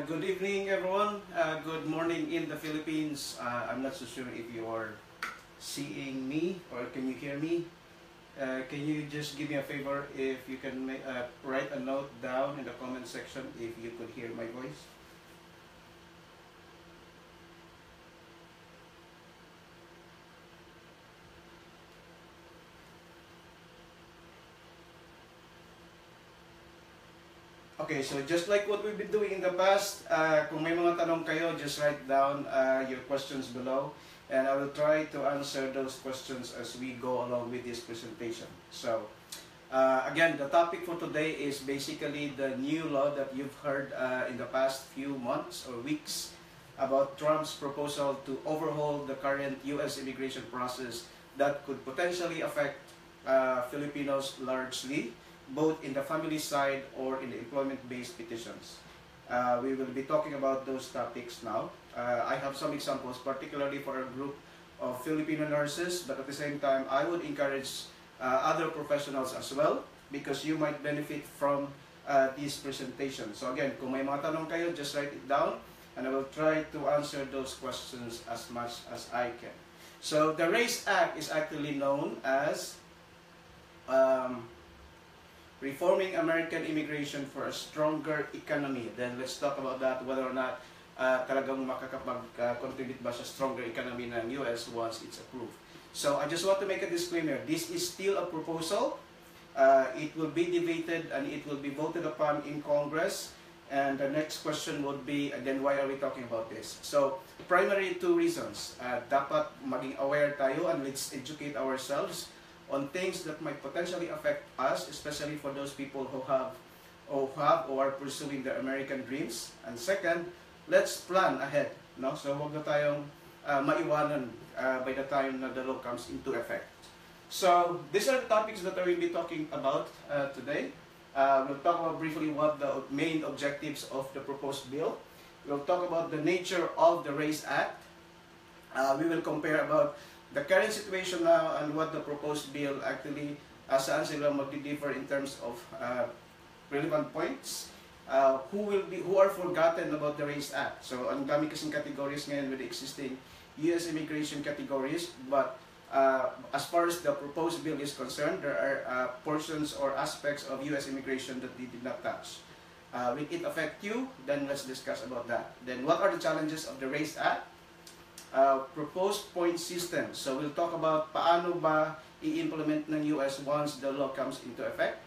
Good evening, everyone. Good morning in the Philippines. I'm not so sure if you are seeing me or can you hear me. Can you just give me a favor if you can write a note down in the comment section if you could hear my voice? Okay, so just like what we've been doing in the past, kung may mga tanong kayo, just write down your questions below and I will try to answer those questions as we go along with this presentation. So, again, the topic for today is basically the new law that you've heard in the past few months or weeks about Trump's proposal to overhaul the current U.S. immigration process that could potentially affect Filipinos largely, both in the family side or in the employment-based petitions. We will be talking about those topics now. I have some examples, particularly for a group of Filipino nurses, but at the same time, I would encourage other professionals as well because you might benefit from this presentation. So again, kung may mga tanong kayo, just write it down and I will try to answer those questions as much as I can. So the RACE Act is actually known as Reforming American Immigration for a Stronger Economy. Then let's talk about that, whether or not talagang makakapag-contribute ba sa stronger economy ng US once it's approved. So I just want to make a disclaimer. This is still a proposal. It will be debated and it will be voted upon in Congress. And the next question would be, again, why are we talking about this? So, primary two reasons. Dapat maging aware tayo and let's educate ourselves on things that might potentially affect us, especially for those people who have or are pursuing their American dreams. And second, let's plan ahead. No? So huwag na tayong maiwanan by the time na the law comes into effect. So these are the topics that I will be talking about today. We'll talk about briefly what the main objectives of the proposed bill. We'll talk about the nature of the RACE Act. We will compare about the current situation now and what the proposed bill actually saan sila magdi-differ in terms of relevant points. Who are forgotten about the RACE Act. So ang dami kasing categories ngayon with the existing US immigration categories, but as far as the proposed bill is concerned, there are portions or aspects of US immigration that they did not touch. Will it affect you? Then let's discuss about that. Then what are the challenges of the RACE Act? Proposed point system. So we'll talk about paano ba i-implement ng US once the law comes into effect.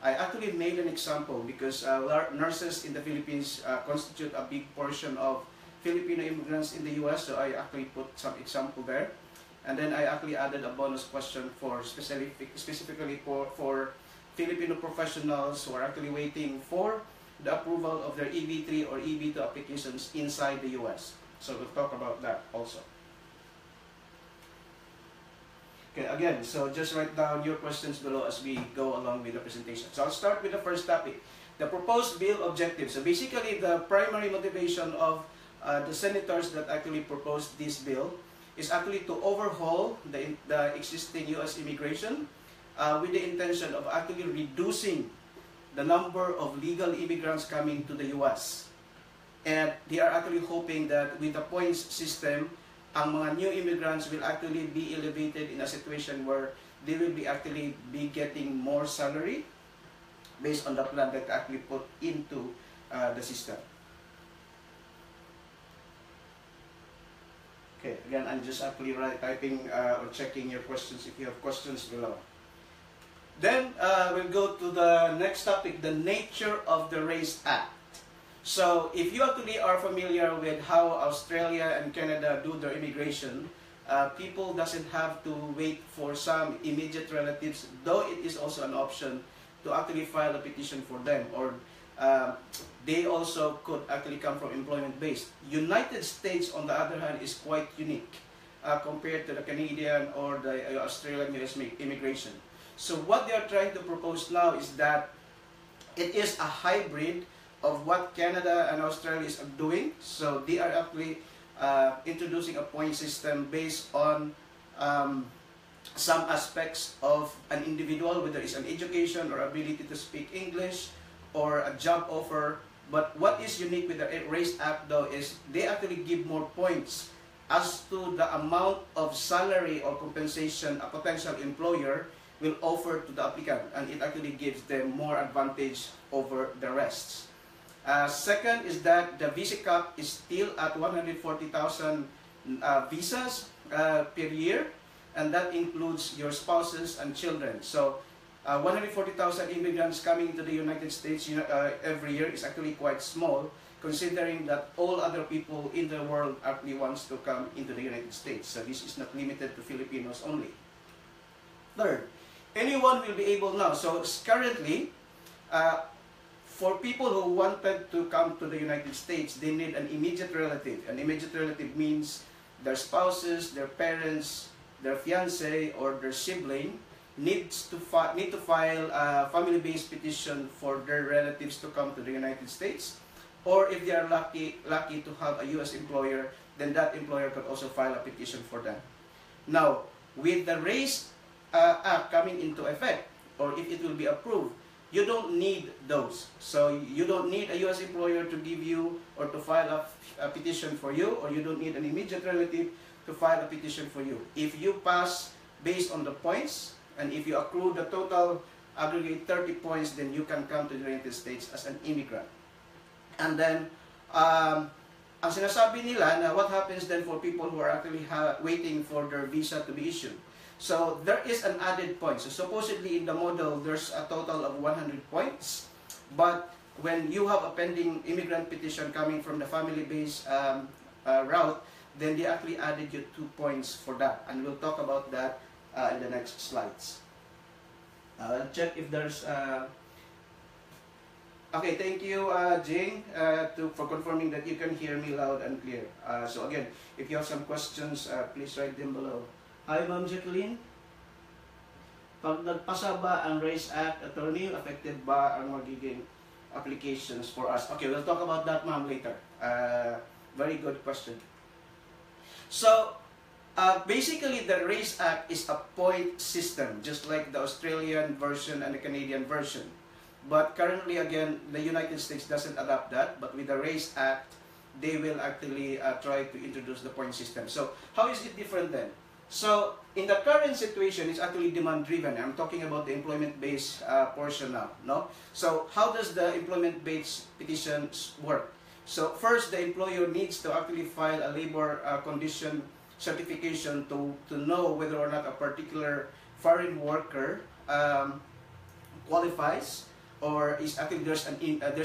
I actually made an example because nurses in the Philippines constitute a big portion of Filipino immigrants in the US, so I actually put some example there. And then I actually added a bonus question for specifically for Filipino professionals who are actually waiting for the approval of their EB3 or EB2 applications inside the US. So we'll talk about that also. Okay, again, so just write down your questions below as we go along with the presentation. So I'll start with the first topic, the proposed bill objectives. So basically the primary motivation of the senators that actually proposed this bill is actually to overhaul the existing US immigration with the intention of actually reducing the number of legal immigrants coming to the US. And they are actually hoping that with the points system, ang mga new immigrants will actually be elevated in a situation where they will be actually be getting more salary based on the plan that actually put into the system. Okay, again, I'm just actually typing or checking your questions if you have questions below. Then we'll go to the next topic, the nature of the RACE Act. So, if you actually are familiar with how Australia and Canada do their immigration, people doesn't have to wait for some immediate relatives, though it is also an option to actually file a petition for them, or they also could actually come from employment-based. United States, on the other hand, is quite unique compared to the Canadian or the Australian-US immigration. So, what they are trying to propose now is that it is a hybrid of what Canada and Australia is doing. So they are actually introducing a point system based on some aspects of an individual, whether it's an education or ability to speak English or a job offer But what is unique with the Race Act though is they actually give more points as to the amount of salary or compensation a potential employer will offer to the applicant, and it actually gives them more advantage over the rest. Second is that the visa cap is still at 140,000 visas per year, and that includes your spouses and children. So 140,000 immigrants coming to the United States every year is actually quite small, considering that all other people in the world actually wants to come into the United States. So this is not limited to Filipinos only. Third, anyone will be able now. So currently, for people who wanted to come to the United States, they need an immediate relative. An immediate relative means their spouses, their parents, their fiancé, or their sibling need to file a family-based petition for their relatives to come to the United States. Or if they are lucky to have a U.S. employer, then that employer could also file a petition for them. Now, with the Race Act coming into effect, or if it will be approved, you don't need those. So you don't need a U.S. employer to give you or to file a petition for you, or you don't need an immediate relative to file a petition for you. If you pass based on the points, and if you accrue the total aggregate 30 points, then you can come to the United States as an immigrant. And then, ang sinasabi nila na what happens then for people who are actually waiting for their visa to be issued. So there is an added point. So supposedly in the model, there's a total of 100 points. But when you have a pending immigrant petition coming from the family-based route, then they actually added you 2 points for that. And we'll talk about that in the next slides. I'll check if there's... Okay, thank you, Jing, for confirming that you can hear me loud and clear. So again, if you have some questions, please write them below. Hi, Ma'am Jacqueline. Pag nagpasa ba ang Race Act, attorney, affected ba ang magiging applications for us? Okay, we'll talk about that, ma'am, later. Very good question. So, basically, the Race Act is a point system, just like the Australian version and the Canadian version. But currently, again, the United States doesn't adopt that. But with the Race Act, they will actually try to introduce the point system. So how is it different then? So in the current situation, it's actually demand-driven. I'm talking about the employment-based portion now. No? So how does the employment-based petitions work? So first, the employer needs to actually file a labor condition certification to know whether or not a particular foreign worker qualifies, or is actually there's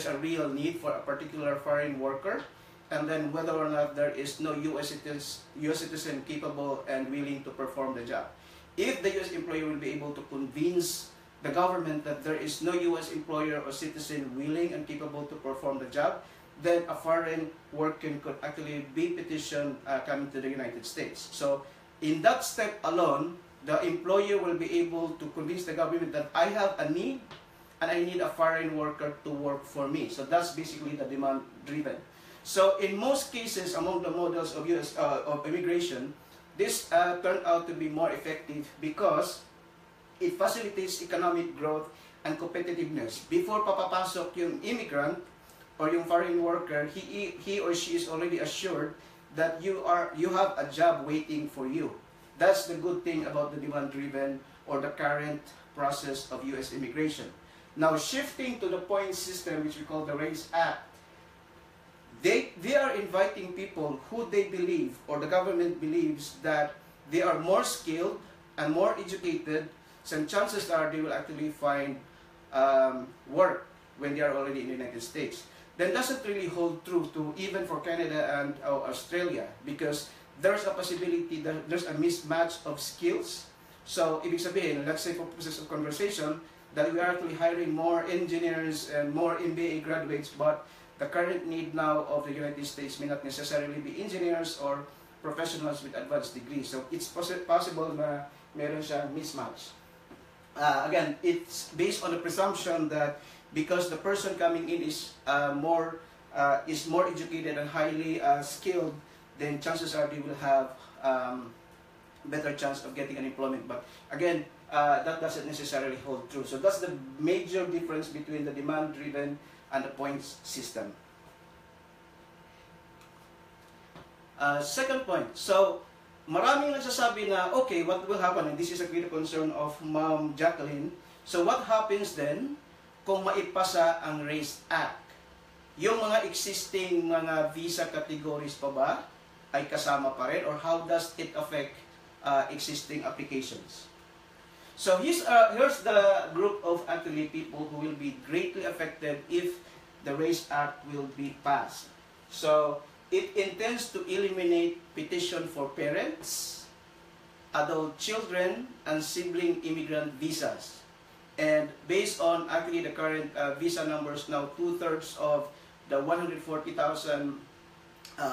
a real need for a particular foreign worker, and then whether or not there is no U.S. citizen capable and willing to perform the job. If the U.S. employer will be able to convince the government that there is no U.S. employer or citizen willing and capable to perform the job, then a foreign worker could actually be petitioned coming to the United States. So in that step alone, the employer will be able to convince the government that I have a need and I need a foreign worker to work for me. So that's basically the demand-driven. So in most cases, among the models of of immigration, this turned out to be more effective because it facilitates economic growth and competitiveness. Before papapasok yung immigrant or yung foreign worker, he or she is already assured that you have a job waiting for you. That's the good thing about the demand-driven or the current process of U.S. immigration. Now, shifting to the point system, which we call the Race Act, they are inviting people who they believe, or the government believes, that they are more skilled and more educated, so chances are they will actually find work when they are already in the United States. That doesn't really hold true to even for Canada and Australia, because there's a possibility that there's a mismatch of skills. So, ibig sabihin, let's say for purposes of conversation, that we are actually hiring more engineers and more MBA graduates, but the current need now of the United States may not necessarily be engineers or professionals with advanced degrees. So it's possible na meron siyang mismatch. Again, it's based on the presumption that because the person coming in is more educated and highly skilled, then chances are they will have better chance of getting an employment. But again, that doesn't necessarily hold true. So that's the major difference between the demand-driven and the points system. Second point, so maraming nagsasabi na, okay, what will happen? And this is a great concern of Ma'am Jacqueline. So what happens then kung maipasa ang RACE Act? Yung mga existing mga visa categories pa ba ay kasama pa rin? Or how does it affect existing applications? So here's the group of actually people who will be greatly affected if the RACE Act will be passed. So it intends to eliminate petition for parents, adult children, and sibling immigrant visas. And based on actually the current visa numbers now, 2/3 of the 140,000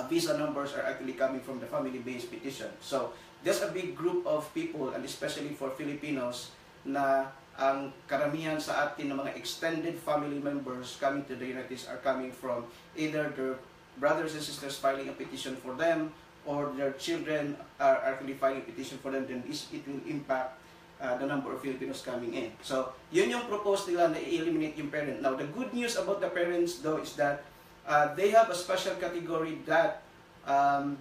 visa numbers are actually coming from the family-based petition. So there's a big group of people, and especially for Filipinos, na ang karamihan sa atin ng mga extended family members coming to the United States are coming from either their brothers and sisters filing a petition for them, or their children are actually filing a petition for them. Then it will impact the number of Filipinos coming in. So yun yung propose nila na i-eliminate yung parent. Now the good news about the parents though is that they have a special category that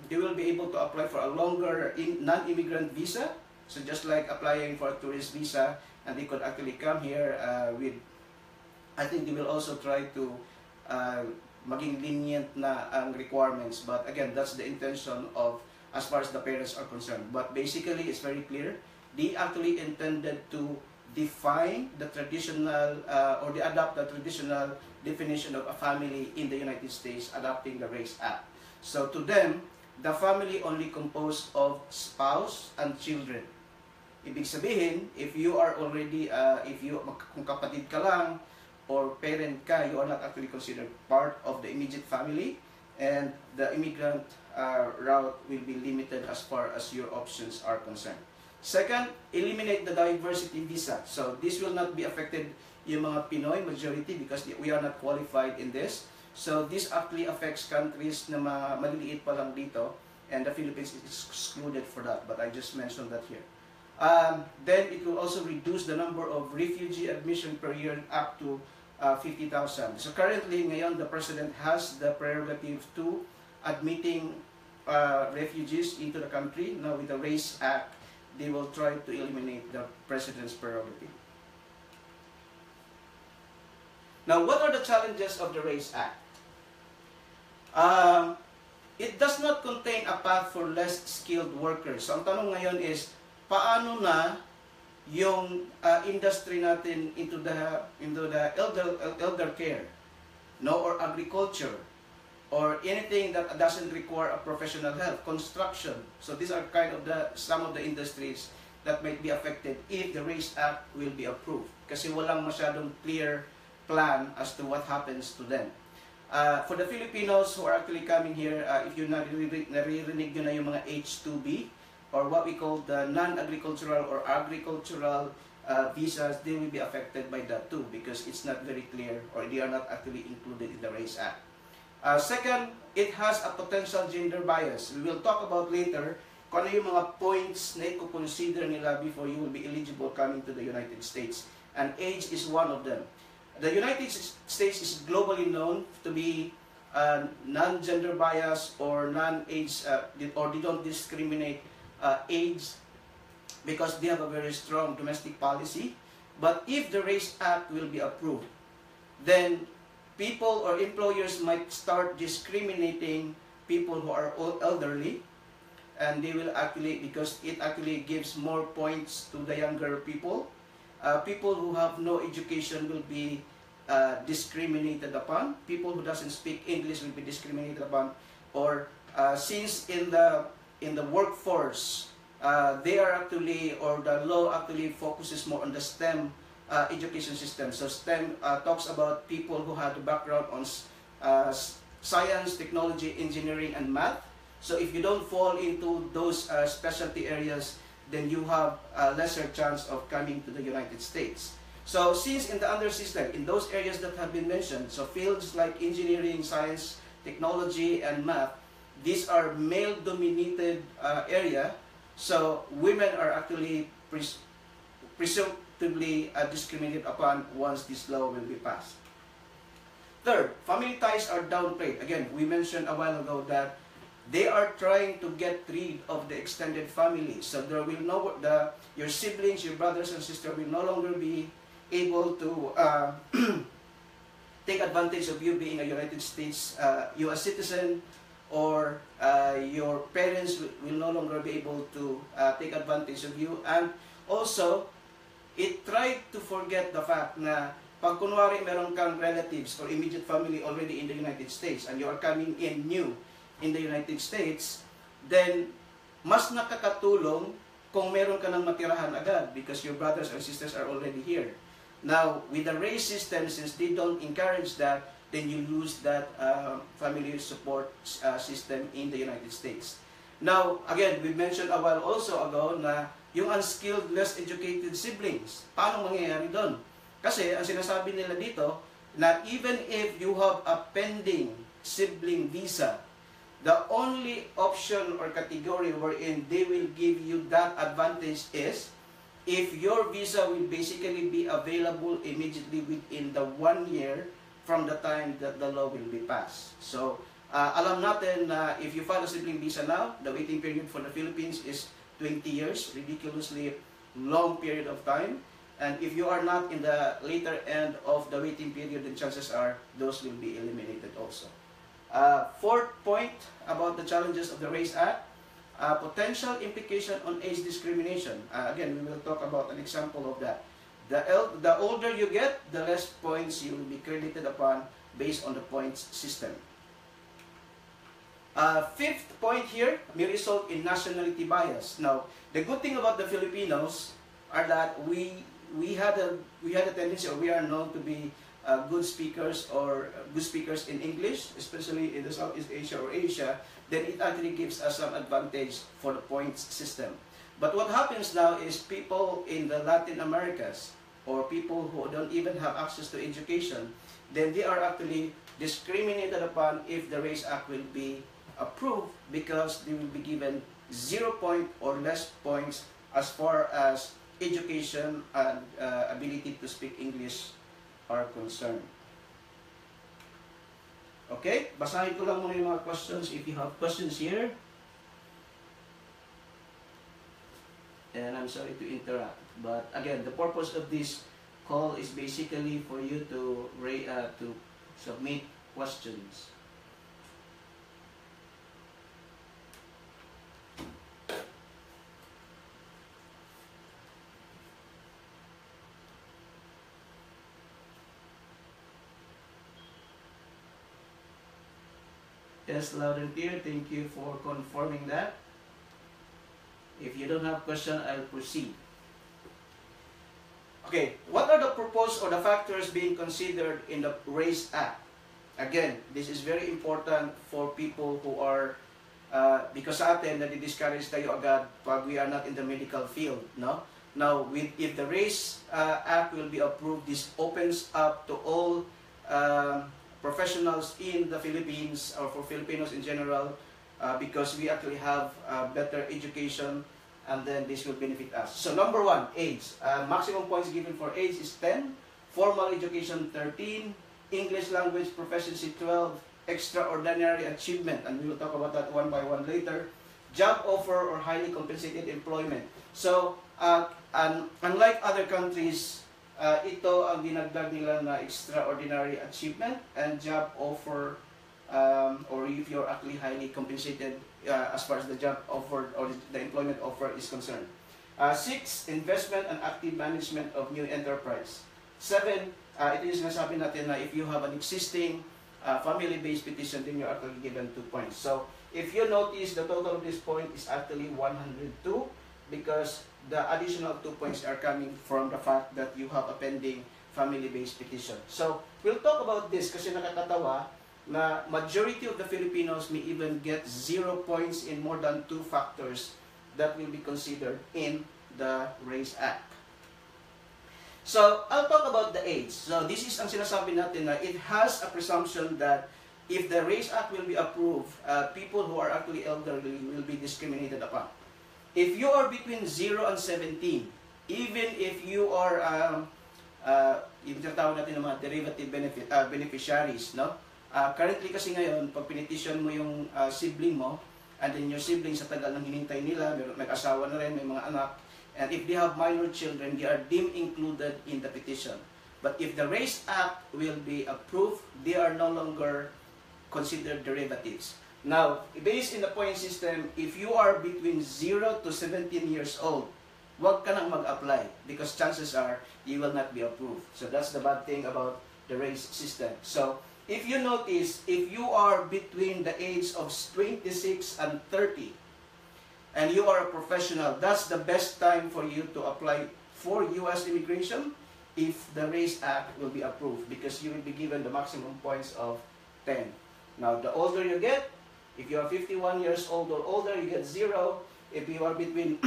they will be able to apply for a longer non-immigrant visa. So just like applying for a tourist visa, and they could actually come here with, I think they will also try to maging lenient na ang requirements. But again, that's the intention of as far as the parents are concerned. But basically, it's very clear. They actually intended to define the traditional or they adopt the traditional definition of a family in the United States, adopting the RACE Act. So to them, the family only composed of spouse and children. Ibig sabihin, if you are already, kung kapatid ka lang, or parent ka, you are not actually considered part of the immediate family, and the immigrant route will be limited as far as your options are concerned. Second, eliminate the diversity visa. So this will not be affected yung mga Pinoy majority because we are not qualified in this. So this actually affects countries na maliliit pa lang dito, and the Philippines is excluded for that, but I just mentioned that here. Then it will also reduce the number of refugee admission per year up to 50,000. So currently, ngayon, the President has the prerogative to admitting refugees into the country. Now with the RACE Act, they will try to eliminate the President's prerogative. Now, what are the challenges of the RACE Act? It does not contain a path for less skilled workers. So ang tanong ngayon is, paano na yung industry natin into the elder care, no, or agriculture, or anything that doesn't require a professional help, construction. So these are kind of some of the industries that might be affected if the RACE Act will be approved. Kasi walang masyadong clear plan as to what happens to them. For the Filipinos who are actually coming here, if you naririnig nyo na yung mga H-2B, or what we call the non-agricultural or agricultural visas, they will be affected by that too, because it's not very clear, or they are not actually included in the RACE Act. Second, it has a potential gender bias. We will talk about later kung ano yung mga points na i-consider nila before you will be eligible coming to the United States. And age is one of them. The United States is globally known to be non-gender bias or non-age, or they don't discriminate age because they have a very strong domestic policy. But if the RACE Act will be approved, then people or employers might start discriminating people who are elderly, and they will actually, because it actually gives more points to the younger people. People who have no education will be discriminated upon. People who doesn't speak English will be discriminated upon. Or since in the workforce, they are actually, or the law actually focuses more on the STEM education system. So STEM talks about people who have a background on science, technology, engineering, and math. So if you don't fall into those specialty areas, then you have a lesser chance of coming to the United States. So since in the other system, in those areas that have been mentioned, so fields like engineering, science, technology, and math, these are male-dominated area, so women are actually presumptively discriminated upon once this law will be passed. Third, family ties are downplayed. Again, we mentioned a while ago that they are trying to get rid of the extended family. So there will your siblings, your brothers and sisters will no longer be able to take advantage of you being a United States U.S. citizen, or your parents will no longer be able to take advantage of you. And also, it tried to forget the fact na pag kunwari meron kang relatives or immediate family already in the United States and you are coming in new in the United States, then mas nakakatulong kung meron ka ng matirahan agad because your brothers and sisters are already here. Now, with the race system, since they don't encourage that, then you lose that family support system in the United States. Now, again, we mentioned a while also ago na yung unskilled, less educated siblings, paano mangyayari doon? Kasi ang sinasabi nila dito, na even if you have a pending sibling visa, the only option or category wherein they will give you that advantage is if your visa will basically be available immediately within the 1 year from the time that the law will be passed. So, alam natin na if you file a sibling visa now, the waiting period for the Philippines is 20 years, ridiculously long period of time. And if you are not in the later end of the waiting period, then chances are those will be eliminated also. Fourth point about the challenges of the Race Act, potential implication on age discrimination. Again, we will talk about an example of that. The older you get, the less points you will be credited upon based on the points system. Fifth point here may result in nationality bias. Now, the good thing about the Filipinos are that we had a tendency, or we are known to be good speakers in English, especially in the Southeast Asia or Asia. Then it actually gives us some advantage for the points system. But what happens now is people in the Latin Americas, or people who don't even have access to education, then they are actually discriminated upon if the Race Act will be approved, because they will be given 0 point or less points as far as education and ability to speak English are concerned. Okay, basahin ko lang muna yung mga questions if you have questions here. And I'm sorry to interrupt, but again, the purpose of this call is basically for you to submit questions. Yes, loud and clear. Thank you for confirming that. If you don't have question, I'll proceed. Okay, what are the purpose or the factors being considered in the Race Act? Again, this is very important for people who are, because sa atin, nadi-discourage tayo agad pag we are not in the medical field, no? Now, if the Race Act will be approved, this opens up to all professionals in the Philippines, or for Filipinos in general, because we actually have better education, and then this will benefit us. So number one, age. Maximum points given for age is 10, formal education 13, English language proficiency 12, extraordinary achievement, and we will talk about that one by one later, job offer or highly compensated employment. So, unlike other countries, ito ang dinagdag nila na extraordinary achievement and job offer, or if you're actually highly compensated as far as the job offer or the employment offer is concerned. 6, investment and active management of new enterprise. 7, ito yung sinasabi natin na if you have an existing family-based petition, then you're actually given 2 points. So, if you notice, the total of this point is actually 102, because the additional 2 points are coming from the fact that you have a pending family-based petition. So, we'll talk about this kasi nakakatawa na majority of the Filipinos may even get 0 points in more than 2 factors that will be considered in the Race Act. So, I'll talk about the age. So, this is ang sinasabi natin na it has a presumption that if the Race Act will be approved, people who are actually elderly will be discriminated upon. If you are between 0 and 17, even if you are yung tinatawag natin ng mga derivative beneficiaries, no? Currently kasi ngayon, pag pinetition mo yung sibling mo, and then your siblings sa tagal ng hinintay nila, may asawa na rin, may mga anak, and if they have minor children, they are deemed included in the petition. But if the RACE Act will be approved, they are no longer considered derivatives. Now, based in the point system, if you are between 0 to 17 years old, wag ka nang mag-apply because chances are you will not be approved. So that's the bad thing about the RACE system. So, if you notice, if you are between the age of 26 and 30, and you are a professional, that's the best time for you to apply for U.S. immigration if the RACE Act will be approved because you will be given the maximum points of 10. Now, the older you get, if you are 51 years old or older, you get 0. If you are between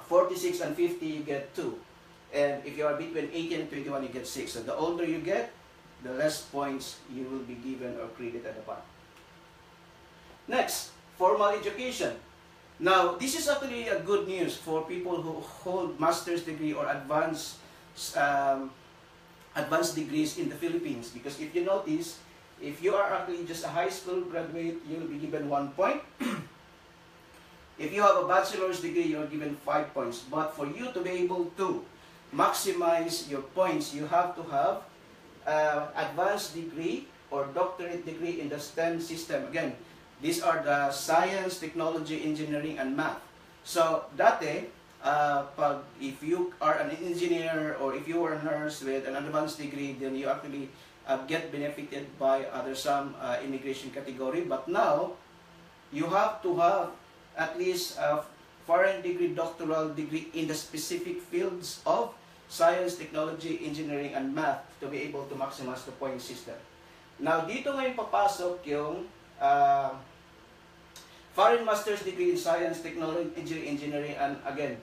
46 and 50, you get 2. And if you are between 18 and 21, you get 6. So the older you get, the less points you will be given or credited upon. Next, formal education. Now, this is actually a good news for people who hold master's degree or advanced degrees in the Philippines. Because if you notice, if you are actually just a high school graduate, you will be given 1 point. If you have a bachelor's degree, you are given 5 points. But for you to be able to maximize your points, you have to have advanced degree or doctorate degree in the STEM system. Again, these are the science, technology, engineering, and math. So, dati, if you are an engineer or if you are a nurse with an advanced degree, then you actually get benefited by some immigration category. But now, you have to have at least a foreign degree, doctoral degree in the specific fields of science, technology, engineering, and math to be able to maximize the point system. Now, dito ngayon papasok yung foreign master's degree in science, technology, engineering, and again,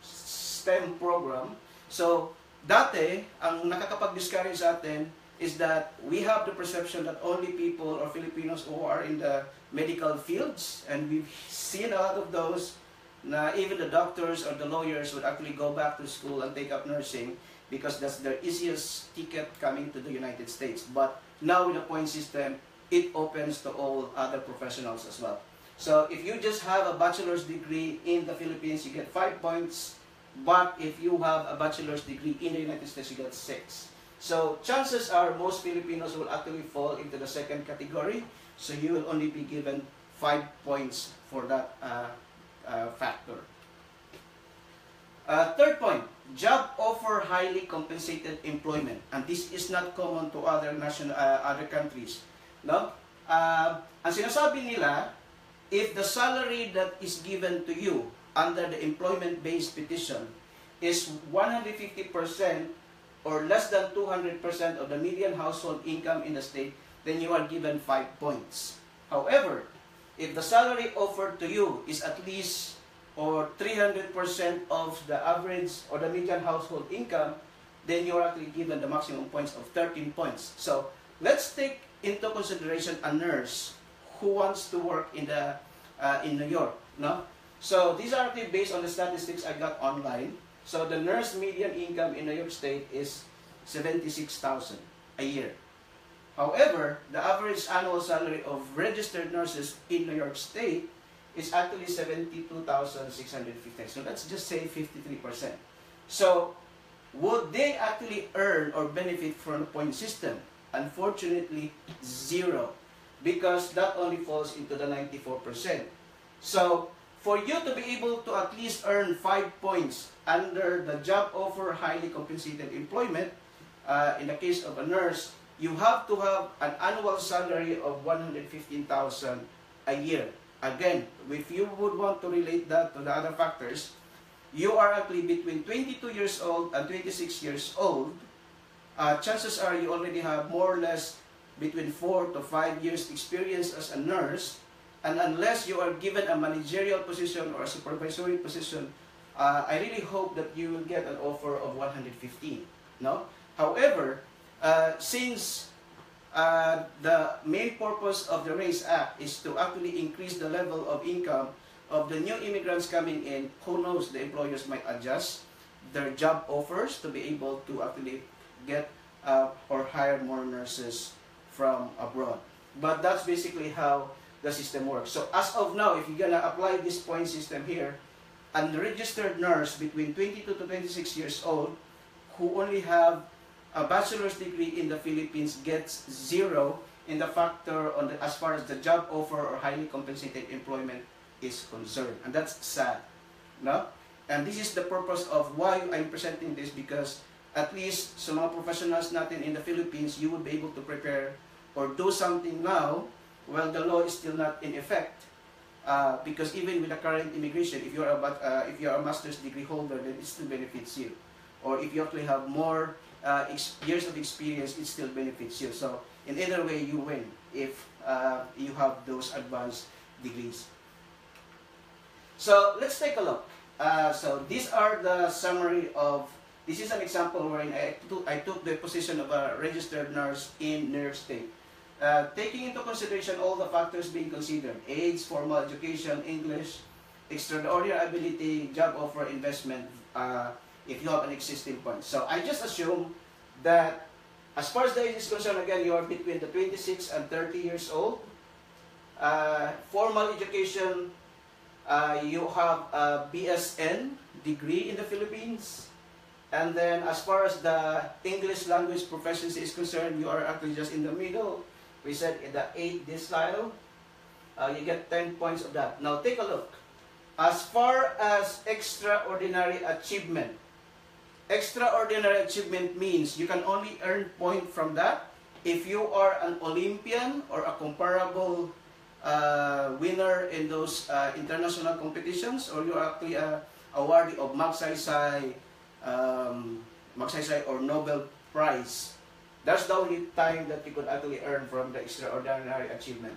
STEM program. So, dati, ang nakakapag-discourage sa atin is that we have the perception that only people or Filipinos who are in the medical fields, and we've seen a lot of those, na even the doctors or the lawyers would actually go back to school and take up nursing because that's their easiest ticket coming to the United States. But now with the point system, it opens to all other professionals as well. So if you just have a bachelor's degree in the Philippines, you get 5 points. But if you have a bachelor's degree in the United States, you get 6. So chances are most Filipinos will actually fall into the second category. So you will only be given 5 points for that factor. Third point, job offer highly compensated employment, and this is not common to other countries. No, ang sinasabi nila, if the salary that is given to you under the employment-based petition is 150% or less than 200% of the median household income in the state, then you are given 5 points. However, if the salary offered to you is at least or 300% of the average or the median household income, then you're actually given the maximum points of 13 points. So, let's take into consideration a nurse who wants to work in New York. No? So, these are actually based on the statistics I got online. So, the nurse median income in New York State is $76,000 a year. However, the average annual salary of registered nurses in New York State is actually $72,650. So let's just say 53%. So would they actually earn or benefit from the point system? Unfortunately, 0. Because that only falls into the 94%. So for you to be able to at least earn 5 points under the job offer highly compensated employment, in the case of a nurse, you have to have an annual salary of $115,000 a year. Again, if you would want to relate that to the other factors, you are actually between 22 years old and 26 years old. Chances are you already have more or less between 4 to 5 years experience as a nurse, and unless you are given a managerial position or a supervisory position, I really hope that you will get an offer of 115. No? However, since the main purpose of the RACE Act is to actually increase the level of income of the new immigrants coming in, who knows, the employers might adjust. their job offers to be able to actually get or hire more nurses from abroad. But that's basically how the system works. So as of now, if you're gonna apply this point system here, a registered nurse between 22 to 26 years old who only have a bachelor's degree in the Philippines gets 0 in the factor on the, as far as the job offer or highly compensated employment is concerned. And that's sad, no? And this is the purpose of why I'm presenting this, because at least sa mga professionals natin in the Philippines, you will be able to prepare or do something now while the law is still not in effect. Because even with the current immigration, if you're a master's degree holder, then it still benefits you. Or if you actually have more years of experience, it still benefits you. So in either way, you win if you have those advanced degrees. So let's take a look. So these are the summary of, this is an example wherein I took the position of a registered nurse in New York State. Taking into consideration all the factors being considered, age, formal education, English, extraordinary ability, job offer, investment, if you have an existing point. So I just assume that as far as the age is concerned, again, you are between the 26 and 30 years old. Formal education, you have a BSN degree in the Philippines. And then as far as the English language proficiency is concerned, you are actually just in the middle. We said in the 8 decile, you get 10 points of that. Now take a look. As far as extraordinary achievement means you can only earn point from that if you are an Olympian or a comparable winner in those international competitions, or you are actually a awardee of magsaysay or Nobel Prize. That's the only time that you could actually earn from the extraordinary achievement.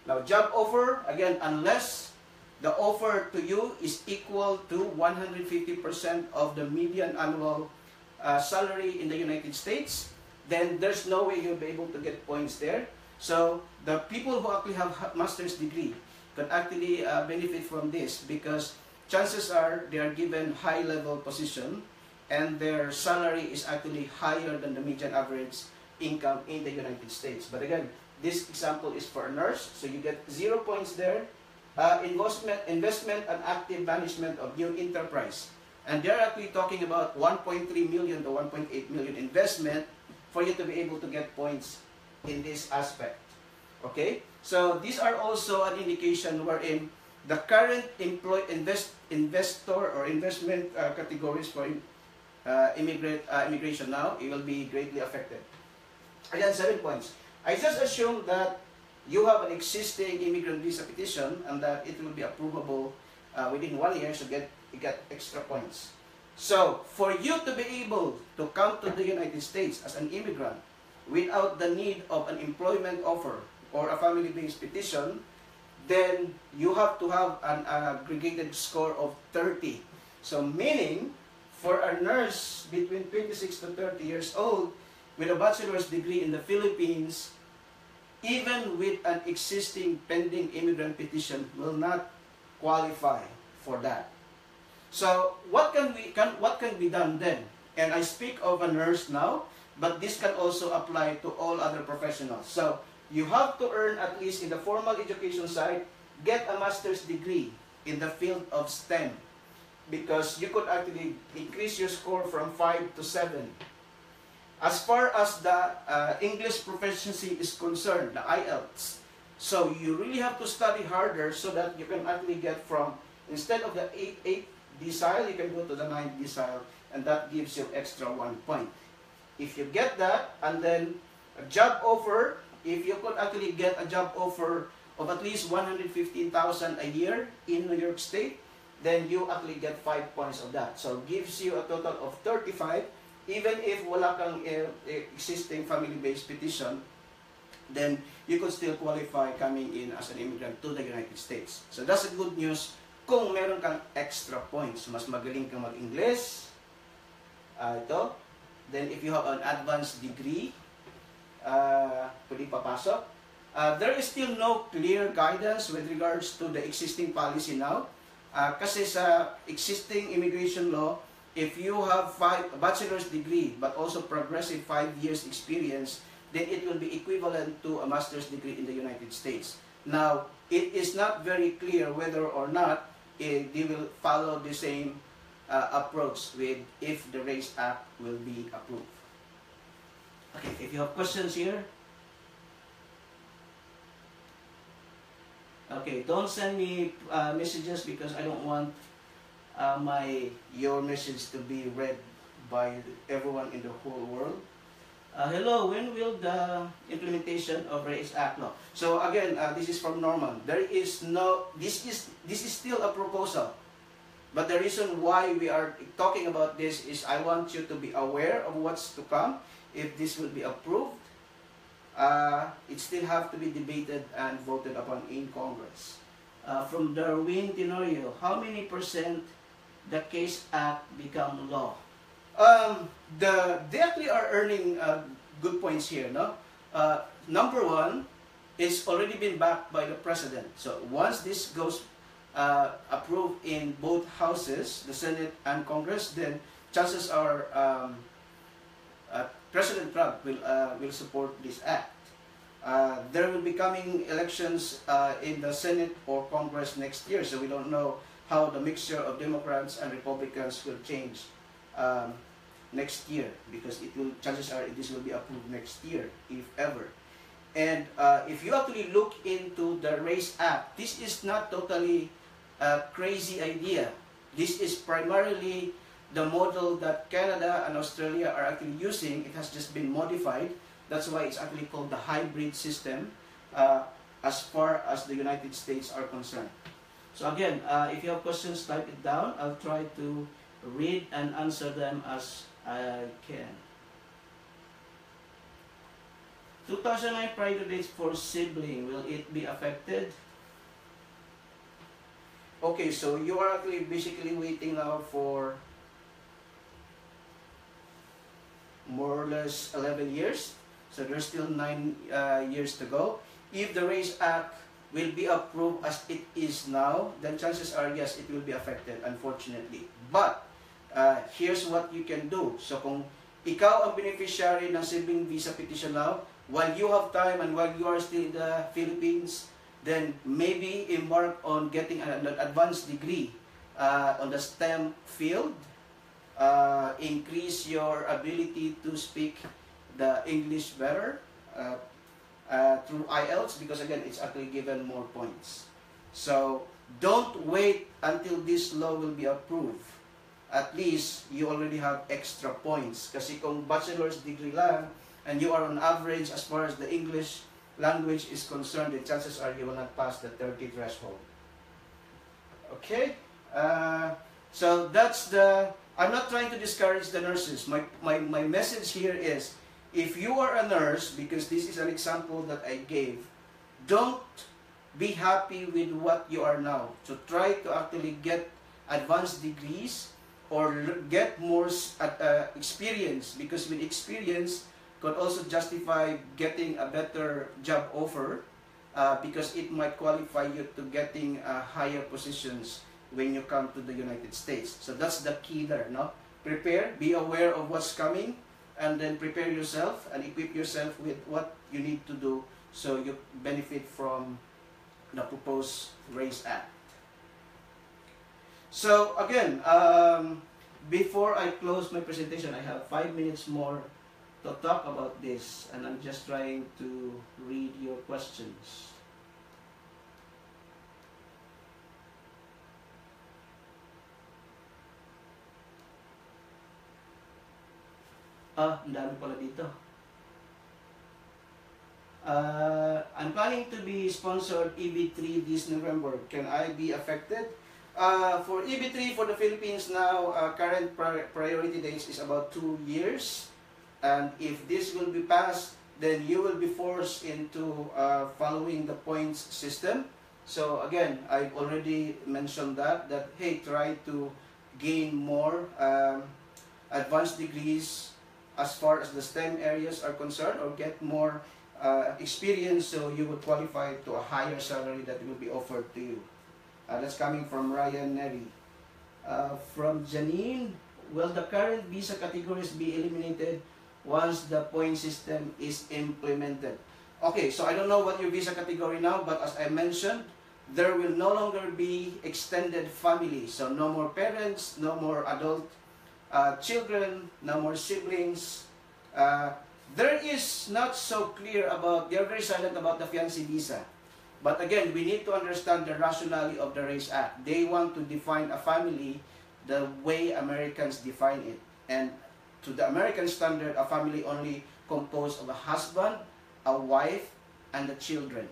Now, job offer, again, unless the offer to you is equal to 150% of the median annual salary in the United States, then there's no way you'll be able to get points there. So, the people who actually have master's degree can actually benefit from this, because chances are they are given high-level position and their salary is actually higher than the median average income in the United States. But again, this example is for a nurse, so you get 0 points there. Investment and active management of new enterprise. And they're actually talking about 1.3 million to 1.8 million investment for you to be able to get points in this aspect. Okay? So these are also an indication wherein the current investor or investment categories for immigration now, it will be greatly affected. Again, 7 points. I just assume that you have an existing immigrant visa petition and that it will be approvable within 1 year, so you get extra points. So, for you to be able to come to the United States as an immigrant without the need of an employment offer or a family-based petition, then you have to have an aggregated score of 30. So, meaning, for a nurse between 26 to 30 years old with a bachelor's degree in the Philippines, even with an existing pending immigrant petition, will not qualify for that. So what can be done then? And I speak of a nurse now, but this can also apply to all other professionals. So you have to earn, at least in the formal education side, get a master's degree in the field of STEM, because you could actually increase your score from 5 to 7. As far as the English proficiency is concerned, the IELTS, so you really have to study harder so that you can actually get from, instead of the 8 decile, you can go to the 9 decile, and that gives you extra 1 point. If you get that, and then a job offer, if you could actually get a job offer of at least 115,000 a year in New York State, then you actually get 5 points of that. So it gives you a total of 35. Even if wala kang existing family-based petition, then you could still qualify coming in as an immigrant to the United States. So that's a good news kung meron kang extra points. Mas magaling kang mag-English. Ito. Then if you have an advanced degree, pwede papasok. There is still no clear guidance with regards to the existing policy now. Kasi sa existing immigration law, if you have a bachelor's degree but also progressive 5 years experience, then it will be equivalent to a master's degree in the United States. Now, it is not very clear whether or not they will follow the same approach with if the RACE Act will be approved. Okay, if you have questions here, okay, don't send me messages because I don't want your message to be read by everyone in the whole world. Hello, when will the implementation of RACE Act law? So again, this is from Norman. There is no, this is still a proposal. But the reason why we are talking about this is I want you to be aware of what's to come. If this will be approved, it still have to be debated and voted upon in Congress. From Darwin Tenorio, how many percent the CASE Act become law? They actually are earning good points here, no? Number one, it's already been backed by the President. So once this goes approved in both houses, the Senate and Congress, then chances are President Trump will support this act. There will be coming elections in the Senate or Congress next year, so we don't know how the mixture of Democrats and Republicans will change next year, because chances are this will be approved next year, if ever. And if you actually look into the RACE Act, this is not totally a crazy idea. This is primarily the model that Canada and Australia are actually using. It has just been modified. That's why it's actually called the hybrid system as far as the United States are concerned. So again, if you have questions, type it down. I'll try to read and answer them as I can. 2009 prior dates for sibling, will it be affected? Okay, so you are actually basically waiting now for more or less 11 years. So there's still 9 years to go. If the RACE Act will be approved as it is now, then chances are, yes, it will be affected, unfortunately. But, here's what you can do. So kung ikaw ang beneficiary ng sibling visa petition now, while you have time and while you are still in the Philippines, then maybe embark on getting an advanced degree on the STEM field. Increase your ability to speak the English better through IELTS, because again, it's actually given more points. So don't wait until this law will be approved. At least you already have extra points. Kasi kung bachelor's degree lang and you are on average as far as the English language is concerned, the chances are you will not pass the 30 threshold. Okay? So that's the... I'm not trying to discourage the nurses. My message here is, if you are a nurse, because this is an example that I gave, don't be happy with what you are now. So try to actually get advanced degrees or get more experience, because with experience could also justify getting a better job offer, because it might qualify you to getting higher positions when you come to the United States. So that's the key there, no? Prepare, be aware of what's coming, and then prepare yourself and equip yourself with what you need to do so you benefit from the proposed RACE Act. So again, before I close my presentation, I have 5 minutes more to talk about this, and I'm just trying to read your questions. Ang dami pala dito. I'm planning to be sponsored EB3 this November. Can I be affected? For EB3 for the Philippines now, current priority dates is about 2 years. And if this will be passed, then you will be forced into following the points system. So again, I've already mentioned that hey, try to gain more advanced degrees as far as the STEM areas are concerned, or get more experience so you would qualify to a higher salary that will be offered to you. That's coming from Ryan Neri. From Janine, will the current visa categories be eliminated once the point system is implemented? Okay, so I don't know what your visa category now, but as I mentioned, there will no longer be extended family. So no more parents, no more adult children, no more siblings. There is not so clear about, they're very silent about the fiancé visa. But again, we need to understand the rationale of the Race Act. They want to define a family the way Americans define it. And to the American standard, a family only composed of a husband, a wife, and the children.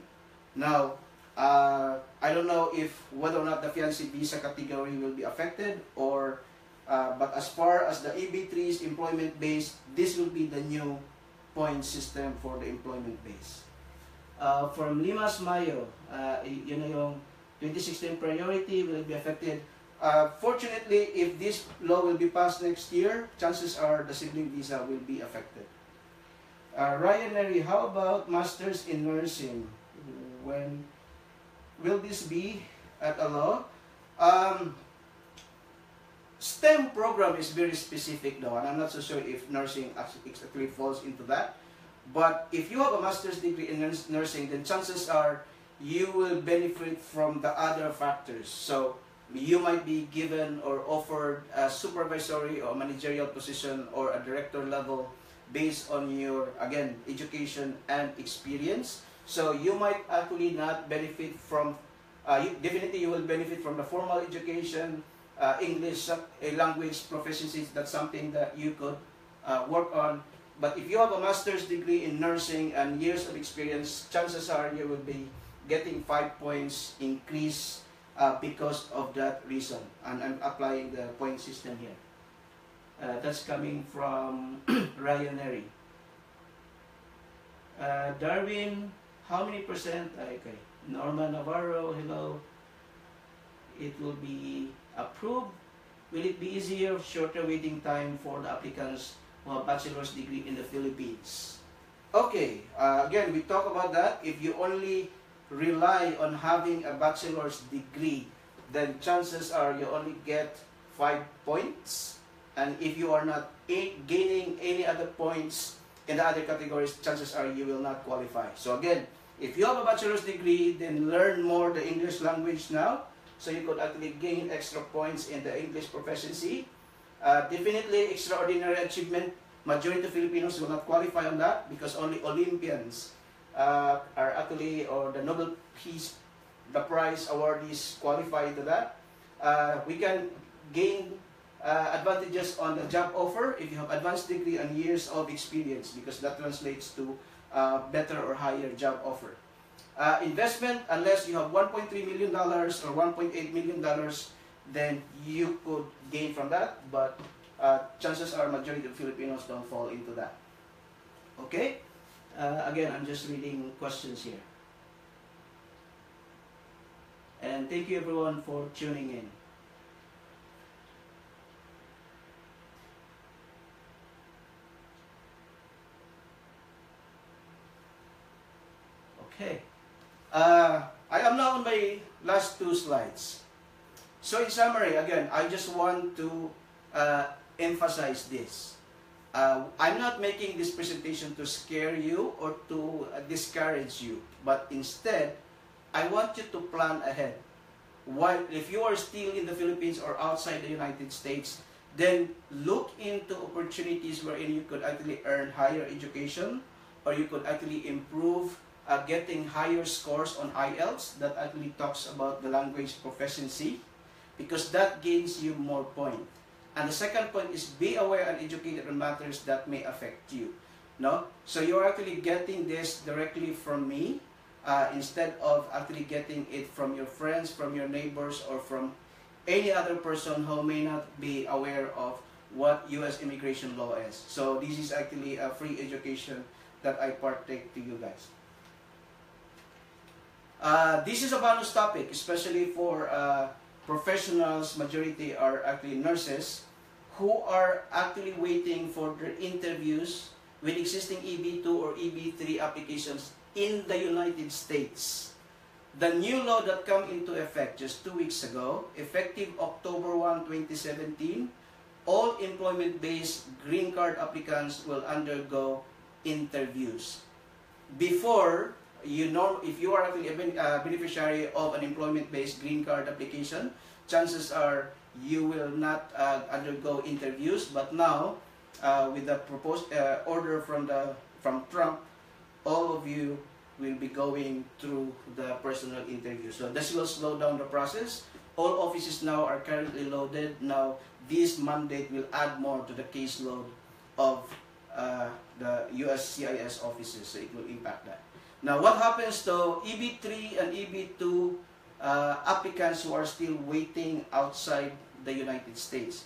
Now, I don't know if whether or not the fiancé visa category will be affected, or but as far as the EB3 is employment based, this will be the new point system for the employment base. From Limas Mayo, yun na yung 2016 priority will be affected. Fortunately, if this law will be passed next year, chances are the sibling visa will be affected. Ryan Neri, how about masters in nursing? When will this be at a law? STEM program is very specific though, and I'm not so sure if nursing actually falls into that. But if you have a master's degree in nursing, then chances are you will benefit from the other factors. So you might be given or offered a supervisory or managerial position or a director level based on your, again, education and experience. So you might actually not benefit from, definitely you will benefit from the formal education, English language proficiency. That's something that you could work on. But if you have a master's degree in nursing and years of experience, chances are you will be getting 5 points increase because of that reason. And I'm applying the point system here. That's coming from Ryan Neri. Darwin, how many percent? Okay. Norma Navarro, hello. It will be approved. Will it be easier, shorter waiting time for the applicants who have bachelor's degree in the Philippines? Okay, again, we talk about that. If you only rely on having a bachelor's degree, then chances are you only get 5 points. And if you are not gaining any other points in the other categories, chances are you will not qualify. So again, if you have a bachelor's degree, then learn more the English language now, so you could actually gain extra points in the English proficiency. Definitely extraordinary achievement. Majority of Filipinos will not qualify on that because only Olympians are actually, or the Nobel Peace, the prize awardees qualify to that. We can gain advantages on the job offer if you have advanced degree and years of experience, because that translates to better or higher job offer. Investment, unless you have $1.3 million or $1.8 million, then you could gain from that, but chances are majority of Filipinos don't fall into that. Okay? Again, I'm just reading questions here. And thank you everyone for tuning in. Okay. I am now on my last 2 slides. So in summary, again, I just want to emphasize this. I'm not making this presentation to scare you or to discourage you, but instead, I want you to plan ahead. While if you are still in the Philippines or outside the United States, then look into opportunities wherein you could actually earn higher education, or you could actually improve getting higher scores on IELTS that actually talks about the language proficiency, because that gains you more points. And the second point is be aware and educated on matters that may affect you. No? So you're actually getting this directly from me instead of actually getting it from your friends, from your neighbors, or from any other person who may not be aware of what U.S. immigration law is. So this is actually a free education that I partake to you guys. This is a bonus topic, especially for professionals. Majority are actually nurses who are actually waiting for their interviews with existing EB2 or EB3 applications in the United States. The new law that came into effect just 2 weeks ago, effective October 1, 2017, all employment-based green card applicants will undergo interviews. Before, if you are actually a beneficiary of an employment-based green card application, chances are you will not undergo interviews. But now, with the proposed order from Trump, all of you will be going through the personal interview. So this will slow down the process. All offices now are currently loaded. Now, this mandate will add more to the caseload of the USCIS offices, so it will impact that. Now, what happens to EB3 and EB2 applicants who are still waiting outside the United States?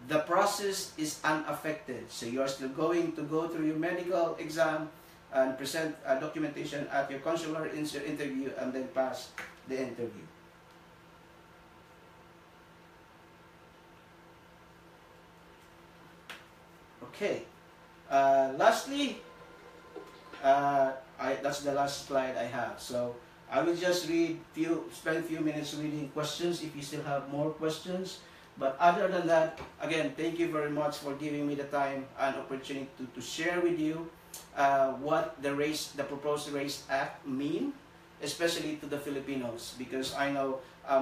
The process is unaffected. So you are still going to go through your medical exam and present documentation at your consular interview and then pass the interview. Okay. Lastly, that's the last slide I have. So I will just spend a few minutes reading questions if you still have more questions. But other than that, again, thank you very much for giving me the time and opportunity to share with you what the proposed Race Act mean, especially to the Filipinos, because I know a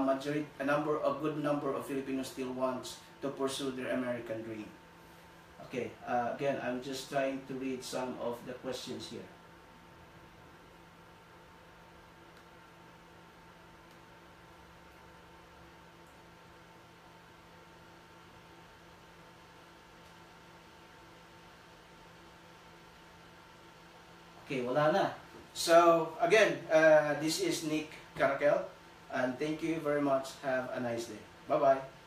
good number of Filipinos still want to pursue their American dream. Okay, again, I'm just trying to read some of the questions here. Okay, wala na. So, again, this is Nick Caracal, and thank you very much. Have a nice day. Bye-bye.